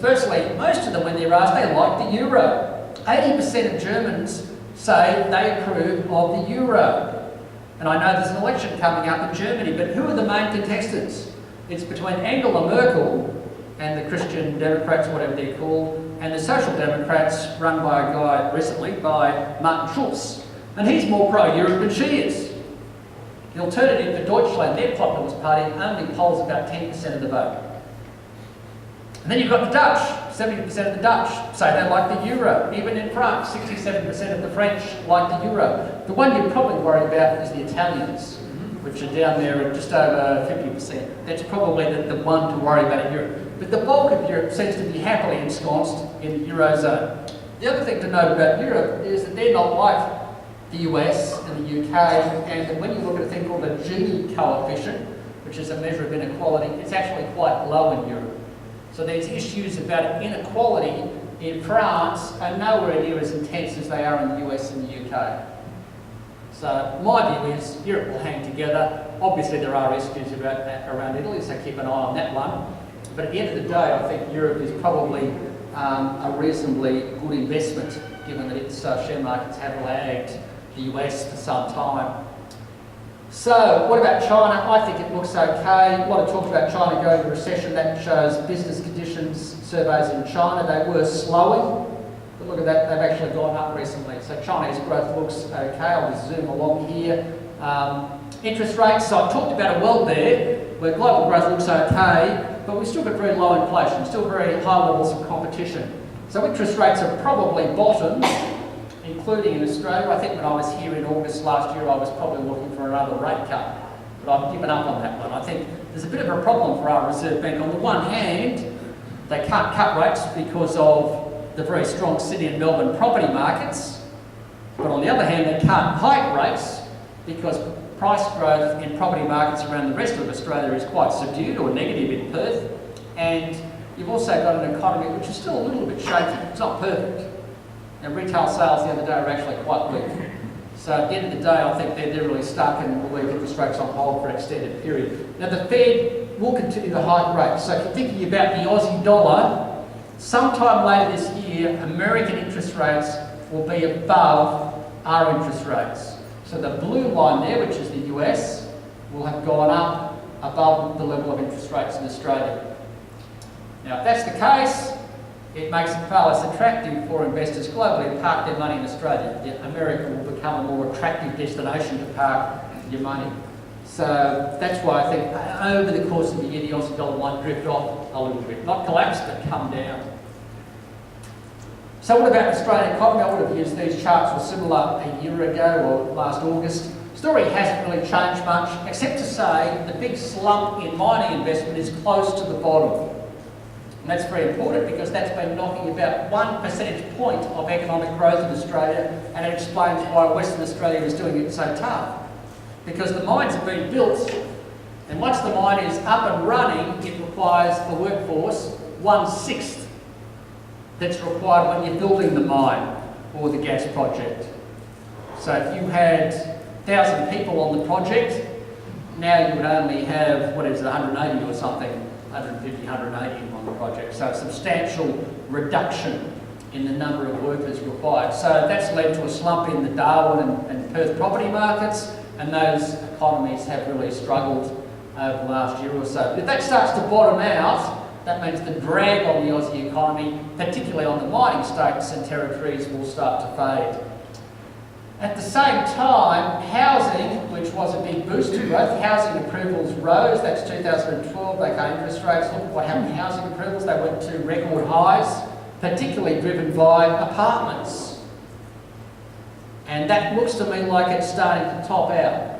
Firstly, most of them, when they're asked, they like the euro. 80% of Germans say they approve of the euro. And I know there's an election coming up in Germany, but who are the main contestants? It's between Angela Merkel and the Christian Democrats, whatever they're called, and the Social Democrats, run by a guy recently, by Martin Schulz. And he's more pro-Europe than she is. The Alternative for Deutschland, their populist party, only polls about 10% of the vote. And then you've got the Dutch. 70% of the Dutch say they like the euro. Even in France, 67% of the French like the euro. The one you'd probably worry about is the Italians, which are down there at just over 50%. That's probably the one to worry about in Europe. But the bulk of Europe seems to be happily ensconced in the Eurozone. The other thing to note about Europe is that they're not like the US and the UK, and that when you look at a thing called the Gini coefficient, which is a measure of inequality, it's actually quite low in Europe. So these issues about inequality in France are nowhere near as intense as they are in the US and the UK. So my view is Europe will hang together. Obviously there are issues around Italy, so keep an eye on that one. But at the end of the day, I think Europe is probably a reasonably good investment, given that its share markets have lagged the US for some time. So, what about China? I think it looks okay. A lot of talk about China going into recession. That shows business conditions surveys in China. They were slowing, but look at that, they've actually gone up recently. So Chinese growth looks okay. I'll just zoom along here. Interest rates, so I talked about a world there where global growth looks okay, but we've still got very low inflation, still very high levels of competition. So interest rates have probably bottomed, including in Australia. I think when I was here in August last year, I was probably looking for another rate cut, but I've given up on that one. I think there's a bit of a problem for our Reserve Bank. On the one hand, they can't cut rates because of the very strong Sydney and Melbourne property markets, but on the other hand, they can't hike rates because price growth in property markets around the rest of Australia is quite subdued or negative in Perth, and you've also got an economy which is still a little bit shaky. It's not perfect. And retail sales the other day are actually quite weak. So at the end of the day, I think they're really stuck and will leave interest rates on hold for an extended period. Now the Fed will continue to hike rates. So if you're thinking about the Aussie dollar, sometime later this year, American interest rates will be above our interest rates. So the blue line there, which is the US, will have gone up above the level of interest rates in Australia. Now if that's the case, it makes it far less attractive for investors globally to park their money in Australia. America will become a more attractive destination to park your money. So that's why I think over the course of the year, the Aussie dollar might drift off a little bit. Not collapse, but come down. So what about the Australian economy? I would have used these charts were similar a year ago or last August. Story hasn't really changed much, except to say the big slump in mining investment is close to the bottom. And that's very important because that's been knocking about 1 percentage point of economic growth in Australia, and it explains why Western Australia is doing it so tough. Because the mines have been built, and once the mine is up and running, it requires a workforce 1/6 that's required when you're building the mine or the gas project. So if you had 1,000 people on the project, now you would only have, 180 or something, 150, 180 on the project. So a substantial reduction in the number of workers required. So that's led to a slump in the Darwin and Perth property markets, and those economies have really struggled over the last year or so. If that starts to bottom out, that means the drag on the Aussie economy, particularly on the mining states and territories, will start to fade. At the same time, housing, which was a big boost to growth, housing approvals rose. That's 2012, they cut interest rates. Look at what happened to housing approvals. They went to record highs, particularly driven by apartments. And that looks to me like it's starting to top out.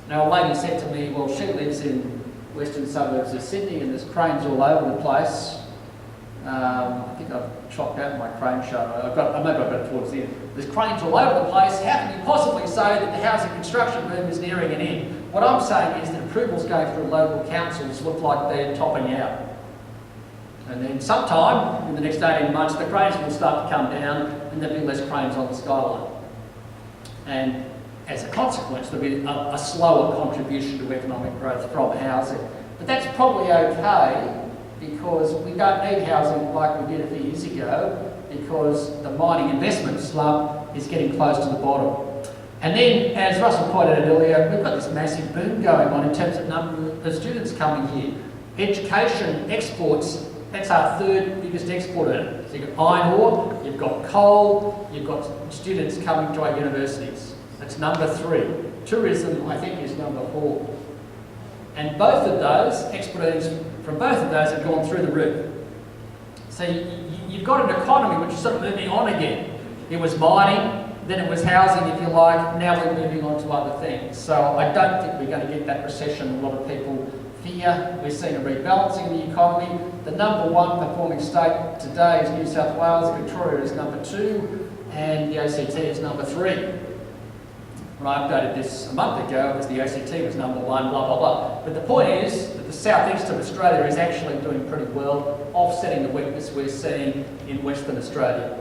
Now, a lady said to me, well, she lives in western suburbs of Sydney and there's cranes all over the place. I think I've chopped out my crane show. Maybe I've got it towards the end. There's cranes all over the place. How can you possibly say that the housing construction boom is nearing an end? What I'm saying is that approvals going through local councils look like they're topping out. And then sometime in the next 18 months, the cranes will start to come down and there'll be less cranes on the skyline. And as a consequence, there'll be a slower contribution to economic growth from housing. But that's probably okay because we don't need housing like we did a few years ago, because the mining investment slump is getting close to the bottom. And then, as Russell pointed out earlier, we've got this massive boom going on in terms of number of students coming here. Education exports, that's our third biggest exporter. So you've got iron ore, you've got coal, you've got students coming to our universities. That's number 3. Tourism, I think, is number 4. And both of those, export earnings from both of those have gone through the roof. So you've got an economy which is sort of moving on again. It was mining, then it was housing, if you like, now we're moving on to other things. So I don't think we're going to get that recession a lot of people fear. We're seeing a rebalancing of the economy. The number 1 performing state today is New South Wales, Victoria is number 2, and the ACT is number 3. When I updated this a month ago, it was the ACT was number 1, blah, blah, blah. But the point is that the southeast of Australia is actually doing pretty well, offsetting the weakness we're seeing in Western Australia.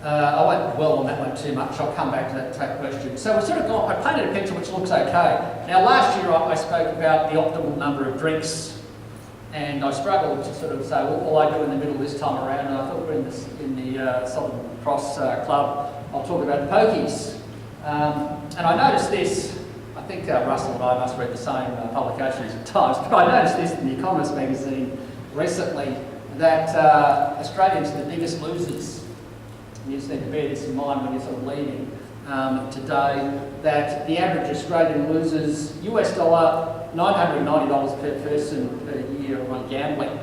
I won't dwell on that one too much, I'll come back to that question. So we've sort of got, I painted a picture which looks okay. Now last year I spoke about the optimal number of drinks, and I struggled to sort of say, what will I do in the middle this time around? And I thought we're in the Southern Cross Club, I'll talk about the pokies. And I noticed this, I think Russell and I must read the same publications at times, but I noticed this in the Economist magazine recently, that Australians are the biggest losers. You just need to bear this in mind when you're sort of leaving today, that the average Australian loses US dollar $990 per person per year on gambling.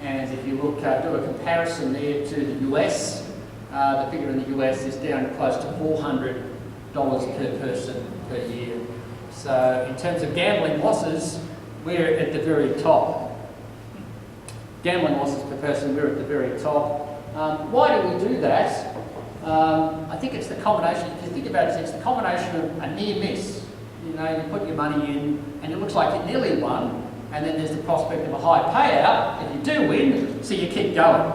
And if you look, do a comparison there to the US, the figure in the US is down close to $400 per person per year. So in terms of gambling losses, we're at the very top. Gambling losses per person, we're at the very top. Why do we do that? I think it's the combination, if you think about it, it's the combination of a near miss. You know, you put your money in and it looks like you nearly won, and then there's the prospect of a high payout if you do win, so you keep going.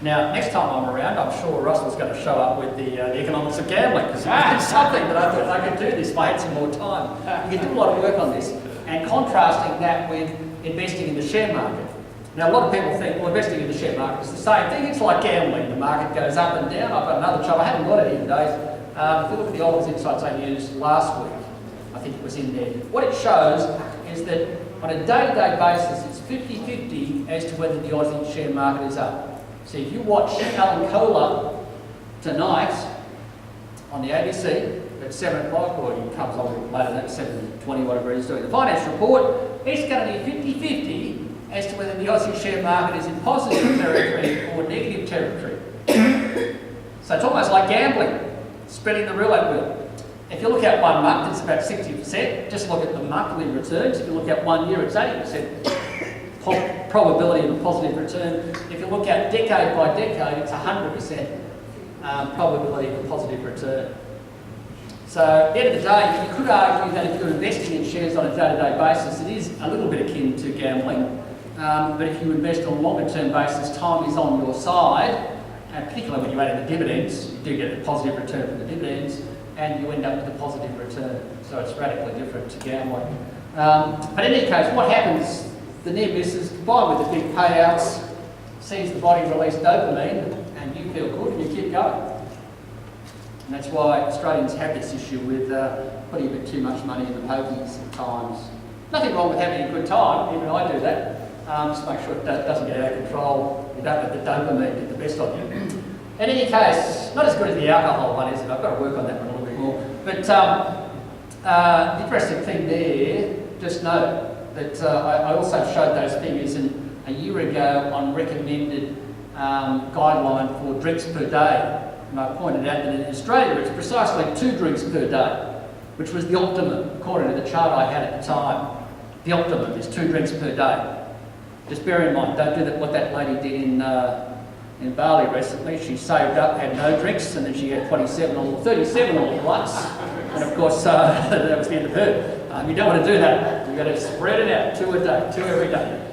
Now, next time I'm around, I'm sure Russell's going to show up with the economics of gambling, because it's something that I thought I could do this if I had some more time. You can do a lot of work on this, and contrasting that with investing in the share market. Now, a lot of people think, well, investing in the share market is the same thing. It's like gambling. The market goes up and down. I've got another chart. I haven't got it here today. If you look at the Oldham's Insights I used last week, I think it was in there. What it shows is that on a day-to-day basis, it's 50-50 as to whether the Aussie share market is up. So if you watch Alan Kohler tonight on the ABC at 7 o'clock, or he comes on later than that, 7:20, whatever he's doing, the finance report, it's going to be 50-50 as to whether the Aussie share market is in positive territory or negative territory. So it's almost like gambling, spreading the roulette wheel. If you look at 1 month, it's about 60%. Just look at the monthly returns. If you look at 1 year, it's 80% probability of a positive return. If you look at decade by decade, it's 100% probability of a positive return. So at the end of the day, you could argue that if you're investing in shares on a day-to-day basis, it is a little bit akin to gambling. But if you invest on a longer-term basis, time is on your side, and particularly when you add in the dividends, you do get a positive return from the dividends, and you end up with a positive return. So it's radically different to gambling. But in any case, what happens, the near misses combined with the big payouts, sees the body release dopamine, and you feel good and you keep going. And that's why Australians have this issue with putting a bit too much money in the pokies at times. Nothing wrong with having a good time, even I do that. Just make sure it doesn't get out of control. You don't let the dopamine get the best of you. In any case, not as good as the alcohol one, is it? I've got to work on that one a little bit more. But the interesting thing there, just note that I also showed those figures a year ago on recommended guideline for drinks per day. And I pointed out that in Australia it's precisely 2 drinks per day, which was the optimum, according to the chart I had at the time. The optimum is 2 drinks per day. Just bear in mind, don't do what that lady did in Bali recently. She saved up, had no drinks, and then she had 37 all at once. And of course, that was the end of her. You don't want to do that. You've got to spread it out, 2 a day, 2 every day.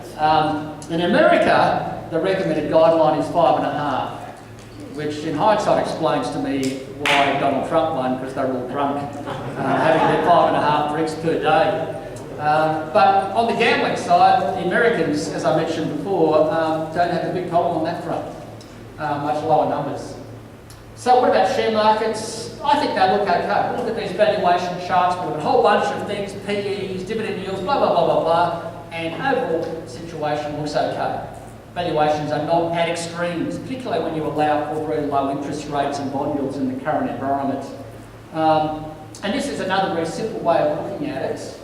In America, the recommended guideline is 5.5, which in hindsight explains to me why Donald Trump won, because they were all drunk, having their 5.5 drinks per day. But on the gambling side, the Americans, as I mentioned before, don't have a big problem on that front. Much lower numbers. So what about share markets? I think they look okay. Look at these valuation charts. We've got a whole bunch of things, PEs, dividend yields, blah, blah, blah, blah, blah. And overall situation looks okay. Valuations are not at extremes, particularly when you allow for very low interest rates and bond yields in the current environment. And this is another very simple way of looking at it.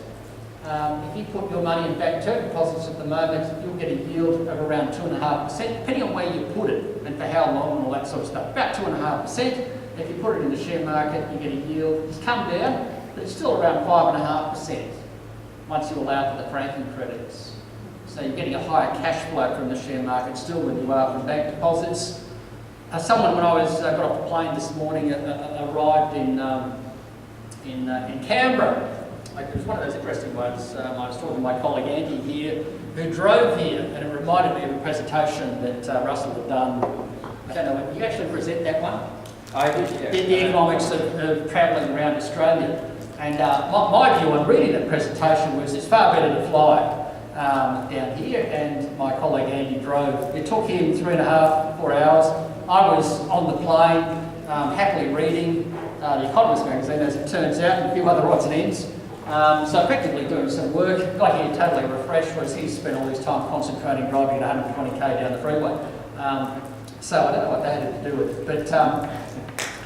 If you put your money in bank term deposits at the moment, you'll get a yield of around 2.5%, depending on where you put it and for how long and all that sort of stuff. About 2.5%. If you put it in the share market, you get a yield. It's come down, but it's still around 5.5% once you allow for the franking credits. So you're getting a higher cash flow from the share market still than you are from bank deposits. Someone, when I got off the plane this morning, arrived in Canberra. It was one of those interesting ones. I was talking to my colleague Andy here, who drove here, and it reminded me of a presentation that Russell had done. I don't know, you actually present that one? I did, yeah. The economics of travelling around Australia. And my view on reading that presentation was it's far better to fly down here, and my colleague Andy drove. It took him 3.5 to 4 hours. I was on the plane, happily reading The Economist magazine, as it turns out, and a few other odds and ends. So effectively doing some work, got here totally refreshed, whereas he spent all his time concentrating driving at 120k down the freeway. So I don't know what that had to do with it. But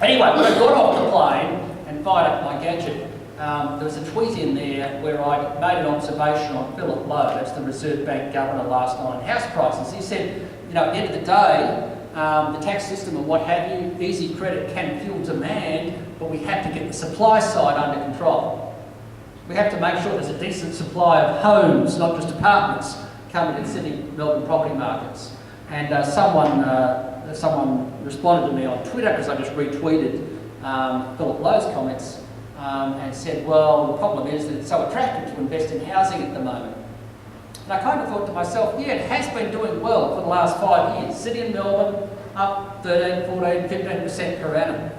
anyway, when I got off the plane and fired up my gadget, there was a tweet in there where I made an observation on Philip Lowe, that's the Reserve Bank governor, last night on house prices. He said, you know, at the end of the day, the tax system and what have you, easy credit can fuel demand, but we have to get the supply side under control. We have to make sure there's a decent supply of homes, not just apartments, coming in Sydney, Melbourne property markets. And someone responded to me on Twitter, because I just retweeted Philip Lowe's comments, and said, well, the problem is that it's so attractive to invest in housing at the moment. And I kind of thought to myself, yeah, it has been doing well for the last 5 years. Sydney and Melbourne up 13, 14, 15% per annum.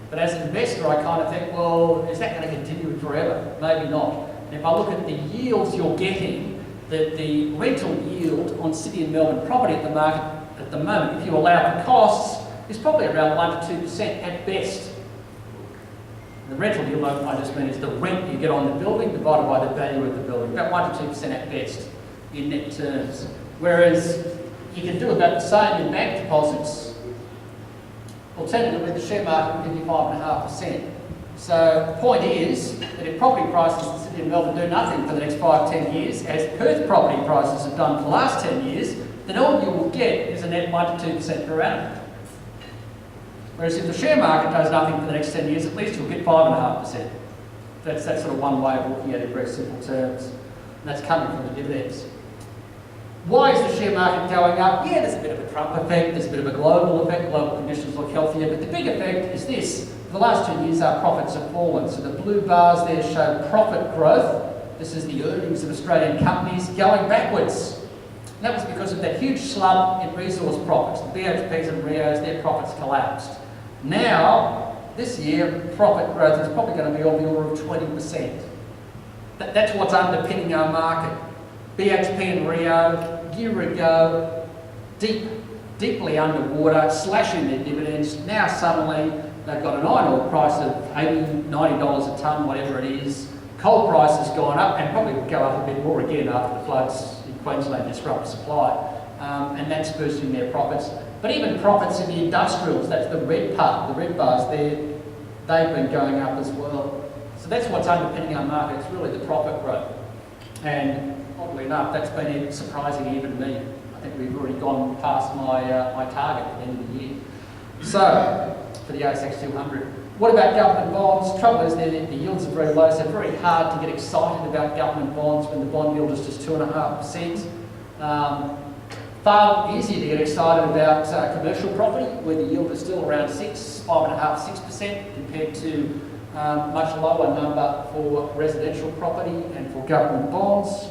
But as an investor, I kind of think, well, is that going to continue forever? Maybe not. And if I look at the yields you're getting, the rental yield on Sydney and Melbourne property at the moment, if you allow for costs, is probably around 1 to 2% at best. The rental yield, I just mean, is the rent you get on the building divided by the value of the building, about 1 to 2% at best in net terms. Whereas you can do about the same in bank deposits. Alternatively, the share market will give you 5.5%. So the point is that if property prices in Sydney and Melbourne do nothing for the next 5-10 years, as Perth property prices have done for the last 10 years, then all you will get is a net 1 to 2% per annum. Whereas if the share market does nothing for the next 10 years, at least you'll get 5.5%. That's sort of one way of looking at it in very simple terms. And that's coming from the dividends. Why is the share market going up? Yeah, there's a bit of a Trump effect, there's a bit of a global effect, global conditions look healthier, but the big effect is this. For the last 2 years, our profits have fallen. So the blue bars there show profit growth. This is the earnings of Australian companies going backwards. And that was because of that huge slump in resource profits. The BHPs and Rios, their profits collapsed. Now, this year, profit growth is probably going to be on the order of 20%. That's what's underpinning our market. BHP and Rio, a year ago, deeply underwater, slashing their dividends. Now suddenly they've got an iron ore price of $80, $90 a tonne, whatever it is. Coal price has gone up and probably will go up a bit more again after the floods in Queensland disrupt supply. And that's boosting their profits. But even profits in the industrials, that's the red part, the red bars there, they've been going up as well. So that's what's underpinning our market, it's really the profit growth. And oddly enough, that's been surprising even me. I think we've already gone past my target at the end of the year. So, for the ASX 200. What about government bonds? Trouble is the yields are very low, so very hard to get excited about government bonds when the bond yield is just 2.5%. Far easier to get excited about commercial property, where the yield is still around 5.5–6% compared to much lower number for residential property and for government bonds.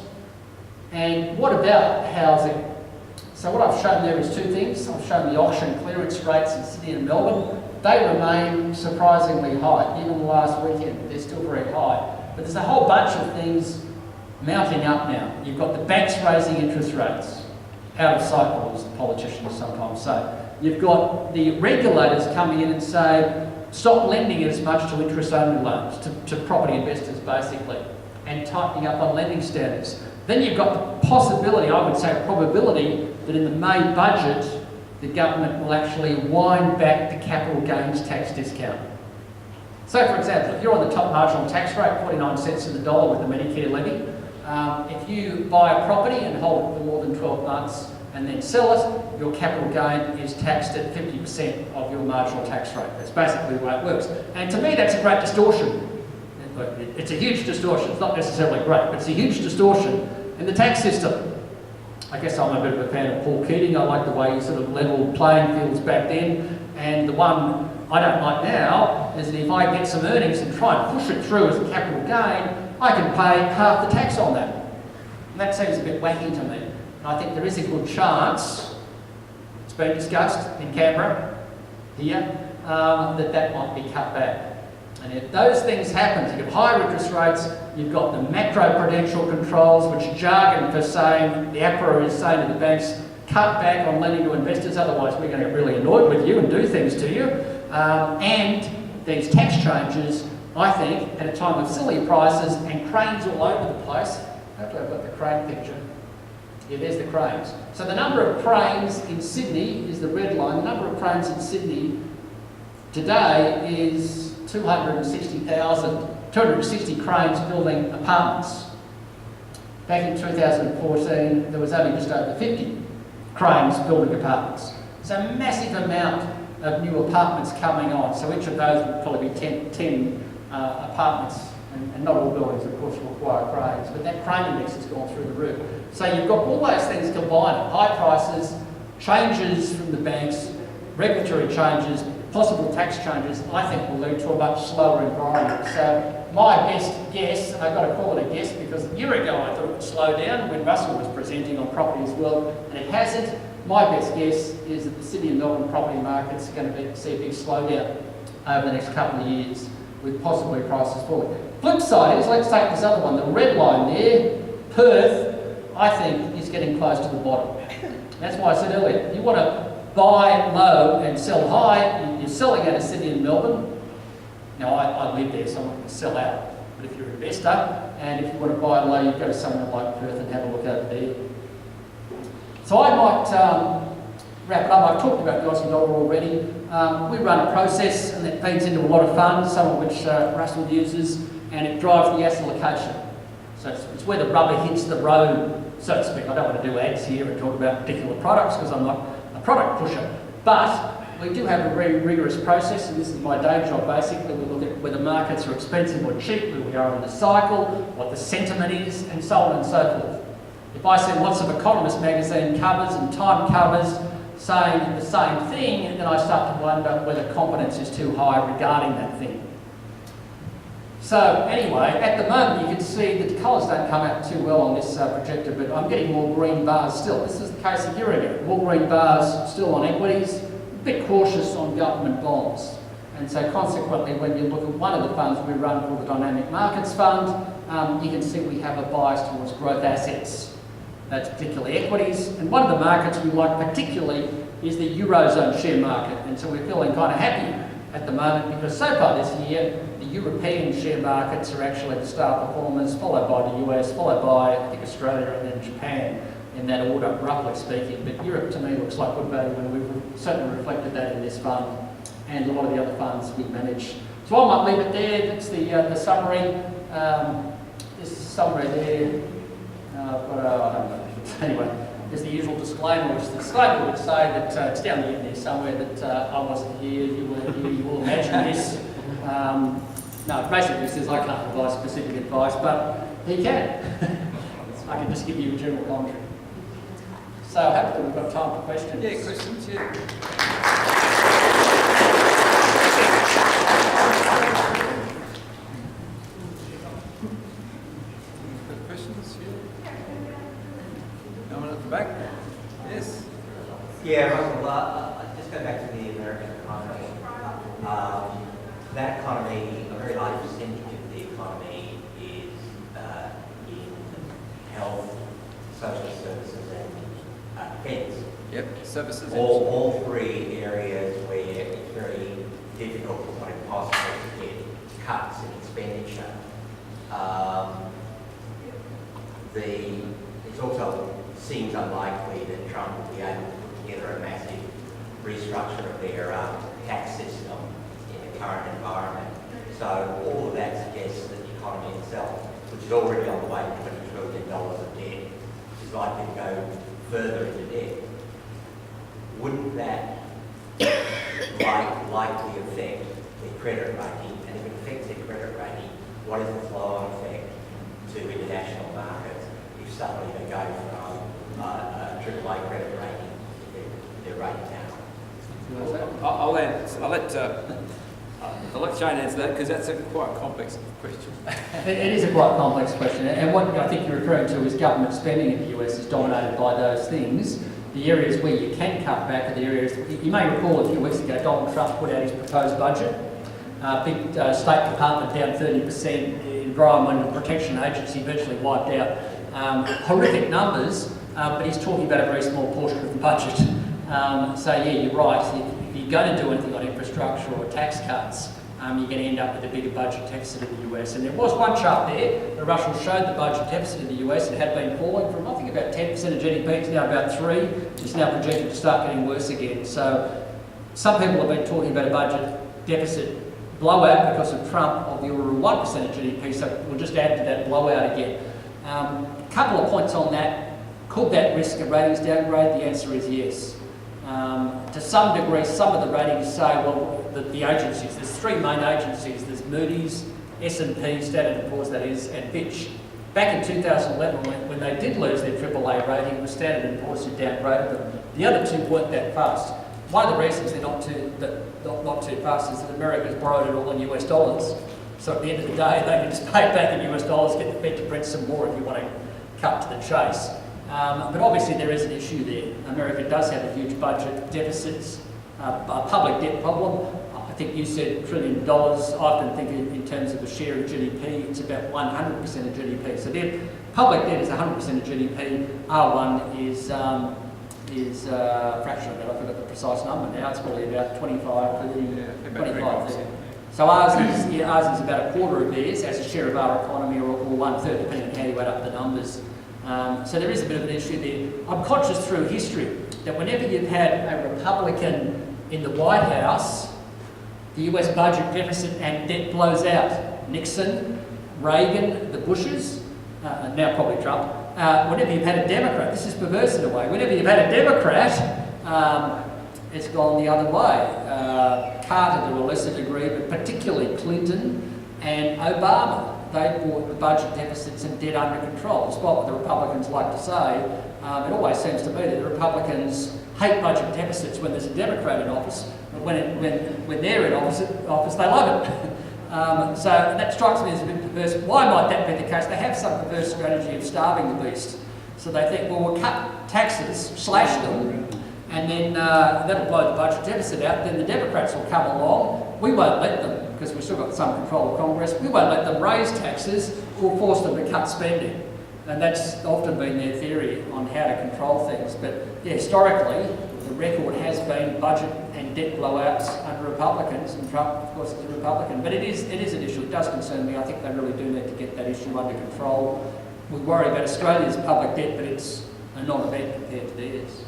And what about housing? So what I've shown there is two things. I've shown the auction clearance rates in Sydney and Melbourne. They remain surprisingly high. Even the last weekend, they're still very high. But there's a whole bunch of things mounting up now. You've got the banks raising interest rates, out of cycle, as the politicians sometimes say. You've got the regulators coming in and saying, stop lending as much to interest-only loans, to property investors basically, and tightening up on lending standards. Then you've got the possibility, I would say probability, that in the May budget, the government will actually wind back the capital gains tax discount. So for example, if you're on the top marginal tax rate, 49 cents in the dollar with the Medicare levy, if you buy a property and hold it for more than 12 months and then sell it, your capital gain is taxed at 50% of your marginal tax rate. That's basically the way it works. And to me, that's a great distortion. It's a huge distortion. It's not necessarily great, but it's a huge distortion in the tax system. I guess I'm a bit of a fan of Paul Keating. I like the way he sort of levelled playing fields back then. And the one I don't like now is that if I get some earnings and try and push it through as a capital gain, I can pay half the tax on that. And that seems a bit wacky to me. And I think there is a good chance, it's been discussed in Canberra, here, that might be cut back. And if those things happen, you've got higher interest rates, you've got the macro-prudential controls, which jargon for saying, the APRA is saying to the banks, cut back on lending to investors, otherwise we're going to get really annoyed with you and do things to you. And these tax changes, I think, at a time of silly prices and cranes all over the place. Hopefully I've got the crane picture. Yeah, there's the cranes. So the number of cranes in Sydney is the red line. The number of cranes in Sydney today is 260 cranes building apartments. Back in 2014, there was only just over 50 cranes building apartments. So a massive amount of new apartments coming on. So each of those would probably be 10 apartments, and not all buildings, of course, require cranes, but that crane index has gone through the roof. So you've got all those things combined: high prices, changes from the banks, regulatory changes, possible tax changes. I think will lead to a much slower environment. So my best guess, and I've got to call it a guess because a year ago I thought it would slow down when Russell was presenting on Property as well, and it hasn't. My best guess is that the Sydney and Melbourne property markets are going to see a big slowdown over the next couple of years, with possibly prices falling. Flip side is, let's take this other one, the red line there, Perth, I think is getting close to the bottom. That's why I said earlier, you want to buy low and sell high. You're selling out of Sydney and Melbourne. Now, I live there, so I'm not going to sell out. But if you're an investor, and if you want to buy low, you go to somewhere like Perth and have a look over there. So I might wrap it up. I've talked about the Aussie dollar already. We run a process, and that feeds into a lot of funds, some of which Russell uses, and it drives the asset allocation. So it's where the rubber hits the road, so to speak. I don't want to do ads here and talk about particular products because I'm not a product pusher. But we do have a very rigorous process, and this is my day job basically. We look at whether markets are expensive or cheap, where we are in the cycle, what the sentiment is, and so on and so forth. If I see lots of Economist magazine covers and Time covers saying the same thing, then I start to wonder whether confidence is too high regarding that thing. So anyway, at the moment you can see that the colours don't come out too well on this projector, but I'm getting more green bars still. This is the case a year ago. More green bars still on equities, a bit cautious on government bonds. And so consequently, when you look at one of the funds we run called the Dynamic Markets Fund, you can see we have a bias towards growth assets. That's particularly equities. And one of the markets we like particularly is the Eurozone share market. And so we're feeling kind of happy at the moment because so far this year, the European share markets are actually the star performers, followed by the US, followed by, I think, Australia and then Japan in that order, roughly speaking. But Europe, to me, looks like good value, and we've certainly reflected that in this fund and a lot of the other funds we manage. So I might leave it there. That's the summary. This is summary there. Anyway, there's the usual disclaimer, which the disclaimer would say that it's down the end there somewhere that I wasn't here, you weren't here, you will imagine this. No, basically it says I can't provide specific advice, but he can. I can just give you a general commentary. So hopefully we've got time for questions. Yeah, questions, yeah. Back? Yes? Yeah, Russell, just go back to the American economy. That economy, a very high percentage of the economy is in health, social services, and defence. Yep, services. All three areas where it's very difficult, if not impossible, to get cuts in expenditure. It also seems unlikely that Trump will be able to put together a massive restructure of their tax system in the current environment. So all of that suggests that the economy itself, which is already on the way to $20 trillion of debt, is likely to go further into debt. Wouldn't that likely affect their credit rating? And if it affects their credit rating, what is the flow-on effect to international markets if suddenly they go from a AAA credit rating to their rating now? I'll let Shane answer that because that's a quite complex question. It is a quite complex question, and what I think you're referring to is government spending in the US is dominated by those things. The areas where you can cut back are the areas, you may recall a few weeks ago, Donald Trump put out his proposed budget. Big State Department down 30%, the Environmental Protection Agency virtually wiped out. Horrific numbers, but he's talking about a very small portion of the budget. So yeah, you're right. If you're going to do anything on infrastructure or tax cuts, you're going to end up with a bigger budget deficit in the US. And there was one chart there that Russell showed the budget deficit in the US. It had been falling from, I think, about 10% of GDP. It's now about 3%. It's now projected to start getting worse again. So some people have been talking about a budget deficit blowout because of Trump of the order of 1% of GDP. So we'll just add to that blowout again. A couple of points on that. Could that risk a ratings downgrade? The answer is yes. To some degree, some of the ratings say, well, the agencies, there's three main agencies, there's Moody's, S&P, Standard & Poor's that is, and Fitch. Back in 2011, when they did lose their AAA rating, it was Standard & Poor's who downgraded them. The other two weren't that fast. One of the reasons they're not too fast is that America's borrowed it all in US dollars. So at the end of the day, they can just pay it back in US dollars, get the Fed to print some more if you want to cut to the chase. But obviously there is an issue there. America does have a huge budget deficits, a public debt problem. I think you said $1 trillion. I often think in terms of a share of GDP, it's about 100% of GDP. So their public debt is 100% of GDP. R1 is a fraction of that. I forgot the precise number now. It's probably about 25, 30, 25. So ours is about a quarter of theirs as a share of our economy, or 1/3, depending on how you add up the numbers. So there is a bit of an issue there. I'm conscious through history that whenever you've had a Republican in the White House, the US budget deficit and debt blows out. Nixon, Reagan, the Bushes, now probably Trump. Whenever you've had a Democrat, this is perverse in a way, whenever you've had a Democrat, it's gone the other way. Carter to a lesser degree, but particularly Clinton and Obama. They brought the budget deficits and debt under control. Despite what the Republicans like to say, it always seems to me that the Republicans hate budget deficits when there's a Democrat in office, but when they're in office, they love it. So that strikes me as a bit perverse. Why might that be the case? They have some perverse strategy of starving the beast. So they think, well, we'll cut taxes, slash them, and then that'll blow the budget deficit out. Then the Democrats will come along. We won't let them, because we've still got some control of Congress. We won't let them raise taxes. We'll force them to cut spending. And that's often been their theory on how to control things. But yeah, historically, the record has been budget and debt blowouts under Republicans, and Trump, of course, is a Republican. But it is an issue. It does concern me. I think they really do need to get that issue under control. We worry about Australia's public debt, but it's a non-event compared to theirs.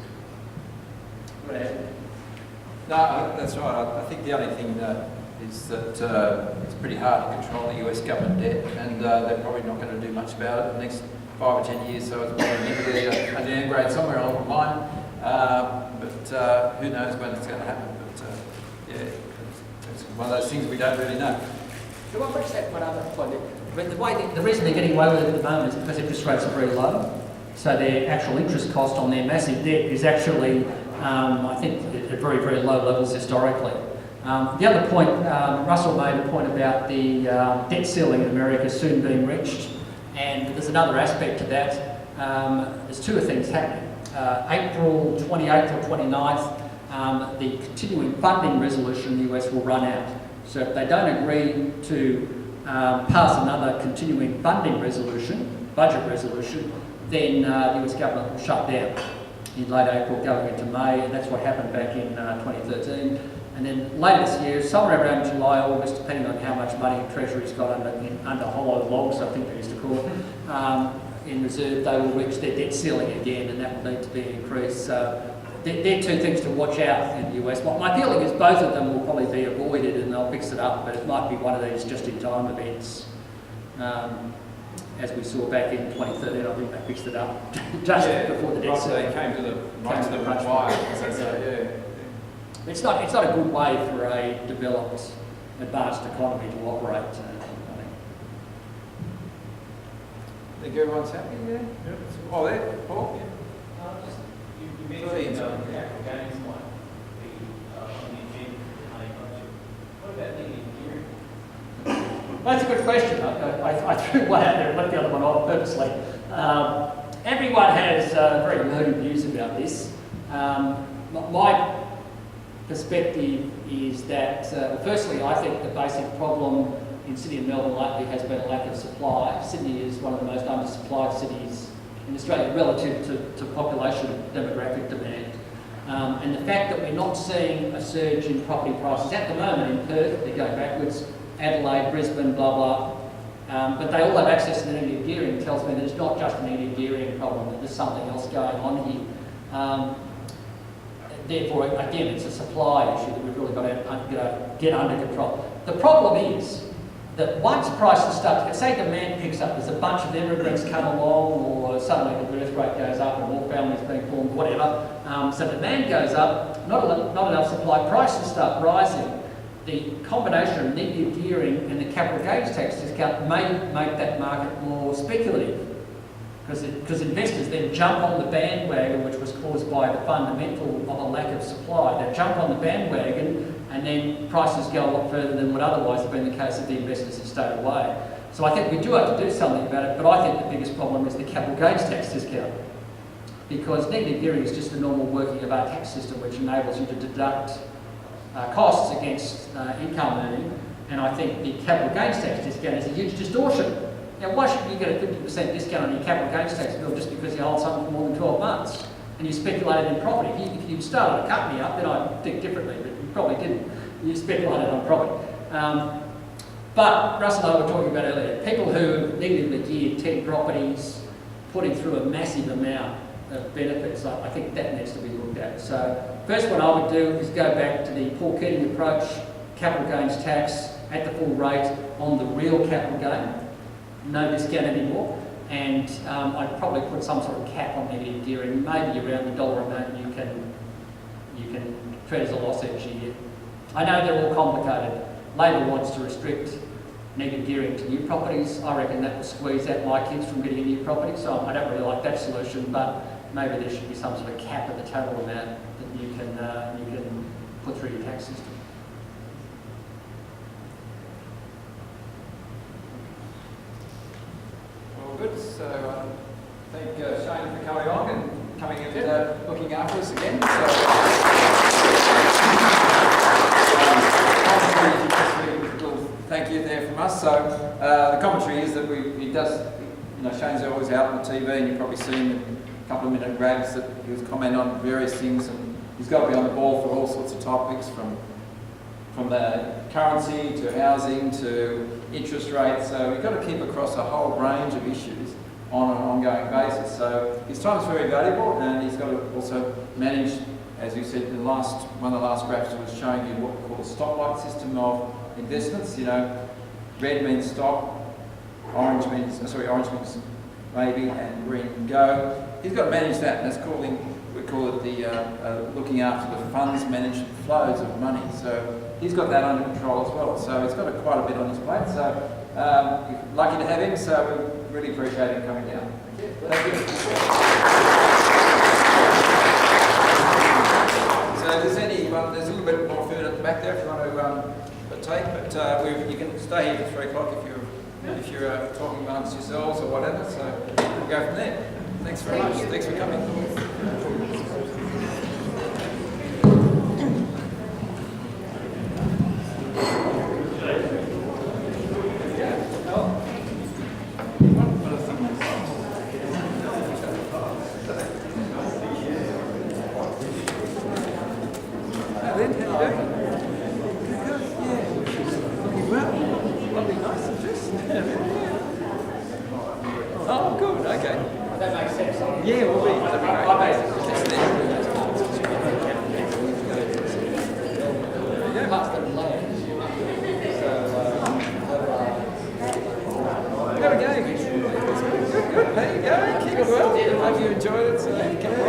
No, that's right. I think the only thing is that it's pretty hard to control the US government debt, and they're probably not going to do much about it in the next 5 or 10 years, so it's probably never going to a downgrade somewhere along the line. But who knows when it's going to happen. But yeah, it's one of those things we don't really know. Do I reach that one other point? But the reason they're getting away with it at the moment is because interest rates are very low. So their actual interest cost on their massive debt is actually, I think, at very, very low levels historically. The other point, Russell made a point about the debt ceiling in America soon being reached, and there's another aspect to that. There's two things happening. April 28th or 29th, the continuing funding resolution in the US will run out. So if they don't agree to pass another continuing funding resolution, budget resolution, then the US government will shut down in late April going into May, and that's what happened back in 2013. And then later this year, somewhere around July, August, depending on how much money Treasury's got under hollow logs, I think they used to call it, in reserve, they will reach their debt ceiling again, and that will need to be increased. So they're two things to watch out in the US. My feeling is both of them will probably be avoided and they'll fix it up, but it might be one of these just-in-time events. As we saw back in 2013, I think they fixed it up just before the debt ceiling. They came to the wire. It's not a good way for a developed, advanced economy to operate. I think everyone's happy, yeah? Oh, there, Paul? You mentioned capital gains might be on the agenda for money budget. What about negative gearing? That's a good question. I threw one out there and left the other one off purposely. Everyone has very learned views about this. My perspective is that, firstly, I think the basic problem in Sydney and Melbourne lately has been a lack of supply. Sydney is one of the most undersupplied cities in Australia relative to population demographic demand. And the fact that we're not seeing a surge in property prices at the moment in Perth, they're going backwards, Adelaide, Brisbane, blah, blah, but they all have access to negative gearing tells me that it's not just a negative gearing problem, that there's something else going on here. Therefore, again, it's a supply issue that we've really got to get under control. The problem is that once prices start, say demand picks up, there's a bunch of immigrants come along, or suddenly the birth rate goes up and more families being formed, whatever. So demand goes up, not enough supply, prices start rising. The combination of negative gearing and the capital gains tax discount may make that market more speculative. Because investors then jump on the bandwagon, which was caused by the fundamental of a lack of supply. They jump on the bandwagon and then prices go a lot further than would otherwise have been the case if the investors had stayed away. So I think we do have to do something about it, but I think the biggest problem is the capital gains tax discount. Because negative gearing is just the normal working of our tax system, which enables you to deduct costs against income earning, and I think the capital gains tax discount is a huge distortion. Now, why should you get a 50% discount on your capital gains tax bill just because you hold something for more than 12 months and you speculated in property? If you started a company up, then I'd think differently, but you probably didn't. You speculated on property. But Russ and I were talking about earlier, people who negatively geared 10 properties, putting through a massive amount of benefits, I think that needs to be looked at. So first one I would do is go back to the Paul Keating approach, capital gains tax at the full rate on the real capital gain. No discount anymore, and I'd probably put some sort of cap on negative gearing, maybe around the $1 amount you can treat as a loss each year. I know they're all complicated. Labor wants to restrict negative gearing to new properties. I reckon that will squeeze out my kids from getting a new property, so I don't really like that solution, but maybe there should be some sort of cap at the total amount that you can put through your tax system. Good, so thank Shane for coming on and coming and looking after us again. Thank you there from us. So the commentary is that Shane's always out on the TV, and you've probably seen a couple of minute grabs that he was commenting on various things, and he's got to be on the ball for all sorts of topics, from the currency to housing to interest rates. So we've got to keep across a whole range of issues on an ongoing basis. So his time is very valuable, and he's got to also manage, as you said, one of the last graphs was showing you what we call a stoplight system of investments. Red means stop, orange means maybe, and green go. He's got to manage that, and that's we call it the looking after the funds management flows of money. So he's got that under control as well. So he's got quite a bit on his plate. So we're lucky to have him. So we really appreciate him coming down. Thank you. So there's a little bit more food at the back there if you want to take. But you can stay here for 3 o'clock if you're talking amongst yourselves or whatever. So we'll go from there. Thanks very much. Thanks for coming. doing? Good, yeah. Looking well. Lovely, nice and dressed. Oh, good, okay. That makes sense. Yeah, we'll be. That'd be great. Yeah. There we go. Good. There you go. Keep it well. Hope you enjoyed it. So come on.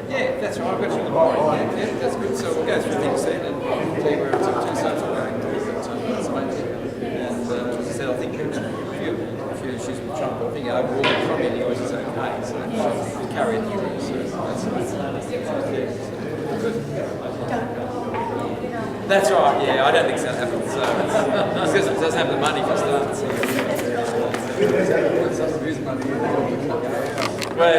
Yeah, that's right. I've got you in the boring. Yeah, that's good. So we'll go through things then and tell you where it's up to. So it's all going good. That's amazing. And as I said, I think a few issues with Trump, but I think overall from the US is okay. So we'll carry it through. So that's good. That's right. Yeah, I don't think that happens. So it's because it doesn't have the money for starters. So. Well,